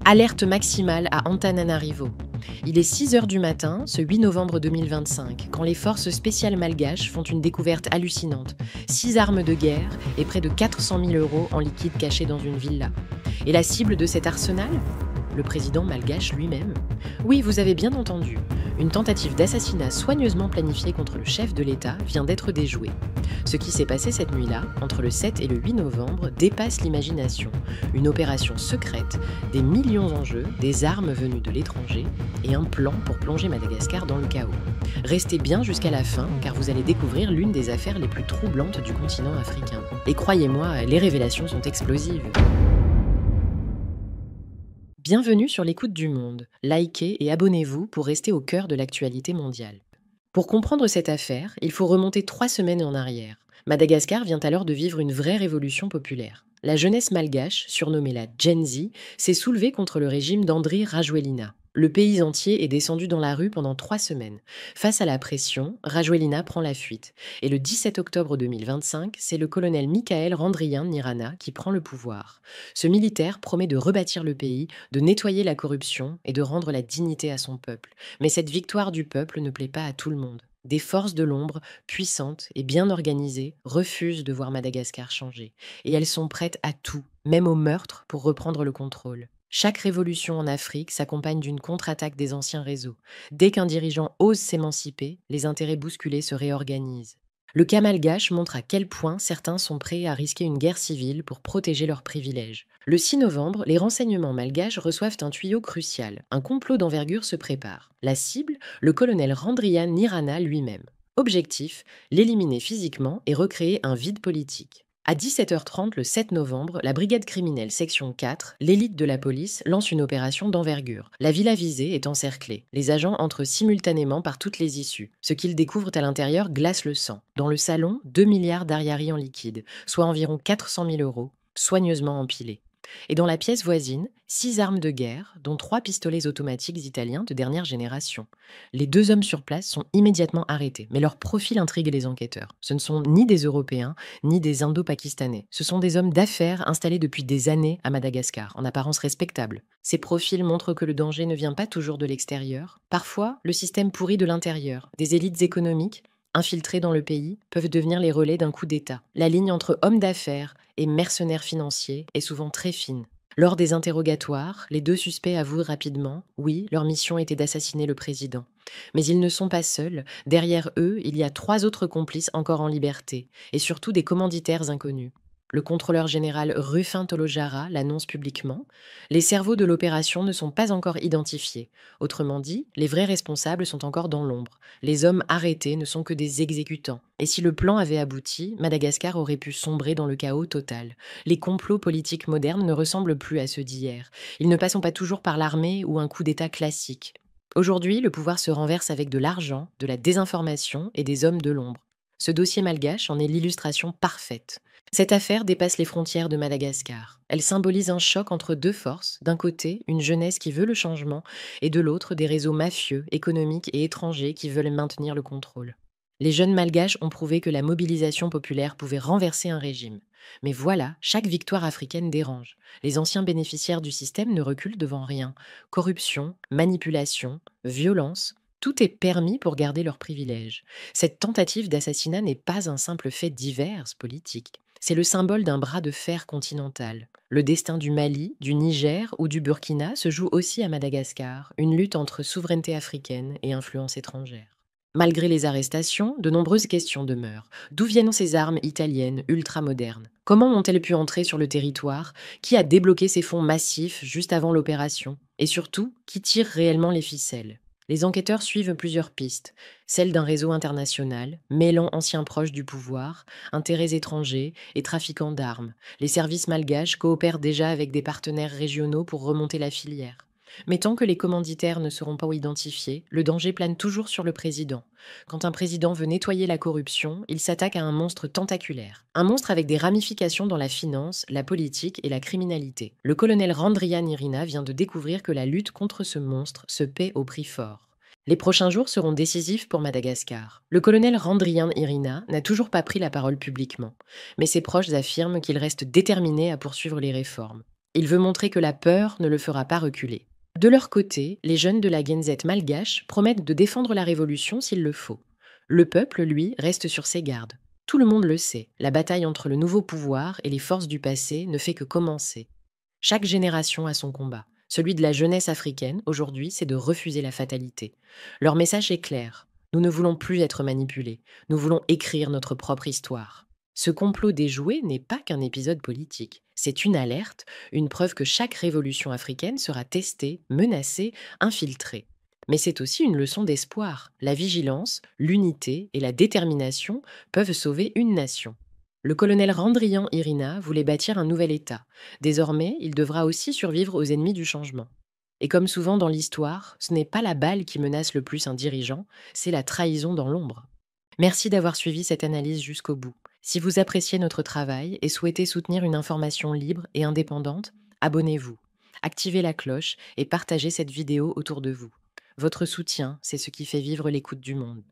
Alerte maximale à Antananarivo. Il est 6 heures du matin, ce 8 novembre 2025, quand les forces spéciales malgaches font une découverte hallucinante. 6 armes de guerre et près de 400 000 euros en liquide cachés dans une villa. Et la cible de cet arsenal ? Le président malgache lui-même. Oui, vous avez bien entendu. Une tentative d'assassinat soigneusement planifiée contre le chef de l'État vient d'être déjouée. Ce qui s'est passé cette nuit-là, entre le 7 et le 8 novembre, dépasse l'imagination. Une opération secrète, des millions en jeu, des armes venues de l'étranger et un plan pour plonger Madagascar dans le chaos. Restez bien jusqu'à la fin, car vous allez découvrir l'une des affaires les plus troublantes du continent africain. Et croyez-moi, les révélations sont explosives. Bienvenue sur l'écoute du monde. Likez et abonnez-vous pour rester au cœur de l'actualité mondiale. Pour comprendre cette affaire, il faut remonter 3 semaines en arrière. Madagascar vient alors de vivre une vraie révolution populaire. La jeunesse malgache, surnommée la Gen Z, s'est soulevée contre le régime d'Andry Rajoelina. Le pays entier est descendu dans la rue pendant 3 semaines. Face à la pression, Rajoelina prend la fuite. Et le 17 octobre 2025, c'est le colonel Mikael Randrianirina qui prend le pouvoir. Ce militaire promet de rebâtir le pays, de nettoyer la corruption et de rendre la dignité à son peuple. Mais cette victoire du peuple ne plaît pas à tout le monde. Des forces de l'ombre, puissantes et bien organisées, refusent de voir Madagascar changer. Et elles sont prêtes à tout, même au meurtre, pour reprendre le contrôle. Chaque révolution en Afrique s'accompagne d'une contre-attaque des anciens réseaux. Dès qu'un dirigeant ose s'émanciper, les intérêts bousculés se réorganisent. Le cas malgache montre à quel point certains sont prêts à risquer une guerre civile pour protéger leurs privilèges. Le 6 novembre, les renseignements malgaches reçoivent un tuyau crucial. Un complot d'envergure se prépare. La cible, le colonel Randrianirina lui-même. Objectif, l'éliminer physiquement et recréer un vide politique. À 17h30 le 7 novembre, la brigade criminelle section 4, l'élite de la police, lance une opération d'envergure. La villa visée est encerclée. Les agents entrent simultanément par toutes les issues. Ce qu'ils découvrent à l'intérieur glace le sang. Dans le salon, 2 milliards d'ariary en liquide, soit environ 400 000 euros, soigneusement empilés. Et dans la pièce voisine, 6 armes de guerre, dont 3 pistolets automatiques italiens de dernière génération. Les 2 hommes sur place sont immédiatement arrêtés, mais leur profil intrigue les enquêteurs. Ce ne sont ni des Européens, ni des Indo-Pakistanais. Ce sont des hommes d'affaires installés depuis des années à Madagascar, en apparence respectables. Ces profils montrent que le danger ne vient pas toujours de l'extérieur. Parfois, le système pourrit de l'intérieur. Des élites économiques, infiltrés dans le pays, peuvent devenir les relais d'un coup d'État. La ligne entre hommes d'affaires et mercenaires financiers est souvent très fine. Lors des interrogatoires, les 2 suspects avouent rapidement, oui, leur mission était d'assassiner le président. Mais ils ne sont pas seuls. Derrière eux, il y a 3 autres complices encore en liberté, et surtout des commanditaires inconnus. Le contrôleur général Rufin Tolojara l'annonce publiquement. Les cerveaux de l'opération ne sont pas encore identifiés. Autrement dit, les vrais responsables sont encore dans l'ombre. Les hommes arrêtés ne sont que des exécutants. Et si le plan avait abouti, Madagascar aurait pu sombrer dans le chaos total. Les complots politiques modernes ne ressemblent plus à ceux d'hier. Ils ne passent pas toujours par l'armée ou un coup d'État classique. Aujourd'hui, le pouvoir se renverse avec de l'argent, de la désinformation et des hommes de l'ombre. Ce dossier malgache en est l'illustration parfaite. Cette affaire dépasse les frontières de Madagascar. Elle symbolise un choc entre 2 forces, d'un côté une jeunesse qui veut le changement, et de l'autre des réseaux mafieux, économiques et étrangers qui veulent maintenir le contrôle. Les jeunes malgaches ont prouvé que la mobilisation populaire pouvait renverser un régime. Mais voilà, chaque victoire africaine dérange. Les anciens bénéficiaires du système ne reculent devant rien. Corruption, manipulation, violence, tout est permis pour garder leurs privilèges. Cette tentative d'assassinat n'est pas un simple fait divers politique. C'est le symbole d'un bras de fer continental. Le destin du Mali, du Niger ou du Burkina se joue aussi à Madagascar, une lutte entre souveraineté africaine et influence étrangère. Malgré les arrestations, de nombreuses questions demeurent. D'où viennent ces armes italiennes ultramodernes ? Comment ont-elles pu entrer sur le territoire ? Qui a débloqué ces fonds massifs juste avant l'opération ? Et surtout, qui tire réellement les ficelles ? Les enquêteurs suivent plusieurs pistes, celle d'un réseau international, mêlant anciens proches du pouvoir, intérêts étrangers et trafiquants d'armes. Les services malgaches coopèrent déjà avec des partenaires régionaux pour remonter la filière. Mais tant que les commanditaires ne seront pas identifiés, le danger plane toujours sur le président. Quand un président veut nettoyer la corruption, il s'attaque à un monstre tentaculaire. Un monstre avec des ramifications dans la finance, la politique et la criminalité. Le colonel Randrianirina vient de découvrir que la lutte contre ce monstre se paie au prix fort. Les prochains jours seront décisifs pour Madagascar. Le colonel Randrianirina n'a toujours pas pris la parole publiquement, mais ses proches affirment qu'il reste déterminé à poursuivre les réformes. Il veut montrer que la peur ne le fera pas reculer. De leur côté, les jeunes de la Gen Z malgache promettent de défendre la révolution s'il le faut. Le peuple, lui, reste sur ses gardes. Tout le monde le sait, la bataille entre le nouveau pouvoir et les forces du passé ne fait que commencer. Chaque génération a son combat. Celui de la jeunesse africaine, aujourd'hui, c'est de refuser la fatalité. Leur message est clair. Nous ne voulons plus être manipulés. Nous voulons écrire notre propre histoire. Ce complot déjoué n'est pas qu'un épisode politique. C'est une alerte, une preuve que chaque révolution africaine sera testée, menacée, infiltrée. Mais c'est aussi une leçon d'espoir. La vigilance, l'unité et la détermination peuvent sauver une nation. Le colonel Randrian Irina voulait bâtir un nouvel État. Désormais, il devra aussi survivre aux ennemis du changement. Et comme souvent dans l'histoire, ce n'est pas la balle qui menace le plus un dirigeant, c'est la trahison dans l'ombre. Merci d'avoir suivi cette analyse jusqu'au bout. Si vous appréciez notre travail et souhaitez soutenir une information libre et indépendante, abonnez-vous, activez la cloche et partagez cette vidéo autour de vous. Votre soutien, c'est ce qui fait vivre l'écoute du monde.